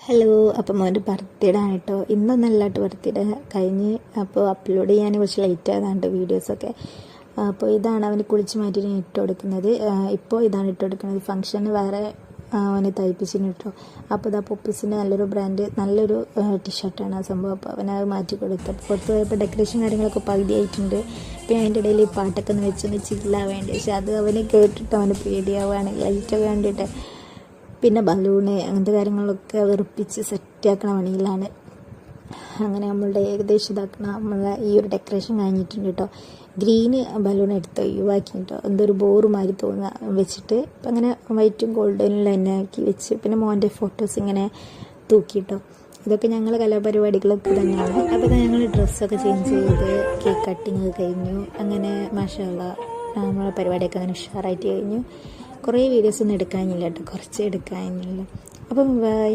Hello, അപ്പോൾ മോൻ്റെ birthday ആണ് കേട്ടോ. ഇന്നൊന്നല്ലാട്ട് ബർത്ത്ഡേ കഴിഞ്ഞ്. അപ്പോൾ അപ്ലോഡ് ചെയ്യാൻ കുറച്ച് ലേറ്റ് ആയതാണ്ട് വീഡിയോസൊക്കെ. അപ്പോൾ ഇതാണ് അവന് കുളിച്ച് മാറ്റി ഞാൻ ഇട്ട് കൊടുക്കുന്നത്. ഇപ്പോൾ ഇതാണ് ഇട്ട് കൊടുക്കുന്നത്. ഫംഗ്ഷന് വേറെ അവന് തയ്പ്പിച്ചിന് കേട്ടോ. അപ്പോൾ ഇതാ പൊപ്പീസിൻ്റെ നല്ലൊരു ബ്രാൻഡ് നല്ലൊരു ടീഷർട്ടാണ് ആ സംഭവം. അപ്പോൾ അവനത് മാറ്റി കൊടുത്തു. പുറത്ത് പോയപ്പോൾ ഡെക്കറേഷൻ കാര്യങ്ങളൊക്കെ പകുതി ആയിട്ടുണ്ട്. പിന്നെ അതിൻ്റെ ഇടയിൽ ഈ പാട്ടൊക്കെ ഒന്ന് വെച്ചൊന്ന് ചില്ലാൻ വേണ്ടി, പക്ഷെ അത് അവന് കേട്ടിട്ട് അവന് പേടിയാവുകയാണ്, ലൈറ്റൊക്കെ കണ്ടിട്ട്. പിന്നെ ബലൂണ് അങ്ങനത്തെ കാര്യങ്ങളൊക്കെ വെറുപ്പിച്ച് സെറ്റാക്കണ പണിയിലാണ്. അങ്ങനെ നമ്മളുടെ ഏകദേശം ഇതാക്കണ നമ്മളെ ഈ ഒരു ഡെക്കറേഷൻ കഴിഞ്ഞിട്ടുണ്ട് കേട്ടോ. ഗ്രീന് ബലൂൺ എടുത്ത് ഒഴിവാക്കി കേട്ടോ. എന്തൊരു ബോറുമാതിരി തോന്നുക വെച്ചിട്ട്. അപ്പം അങ്ങനെ വൈറ്റും ഗോൾഡനിൽ തന്നെ ആക്കി വെച്ച് പിന്നെ മോൻ്റെ ഫോട്ടോസ് ഇങ്ങനെ തൂക്കിയിട്ടോ. ഇതൊക്കെ ഞങ്ങൾ കലാപരിപാടികളൊക്കെ തന്നെയാണ്. അപ്പോൾ ഞങ്ങൾ ഡ്രസ്സൊക്കെ ചേഞ്ച് ചെയ്ത് കേക്ക് കട്ടിങ് കഴിഞ്ഞു. അങ്ങനെ മാഷാ അല്ലാഹ് നമ്മളെ പരിപാടിയൊക്കെ അങ്ങനെ ഉഷാറായിട്ട് കഴിഞ്ഞു. കുറേ വീഡിയോസൊന്നും എടുക്കാനില്ല കേട്ടോ, കുറച്ച് എടുക്കാനില്ല. അപ്പം ബൈ.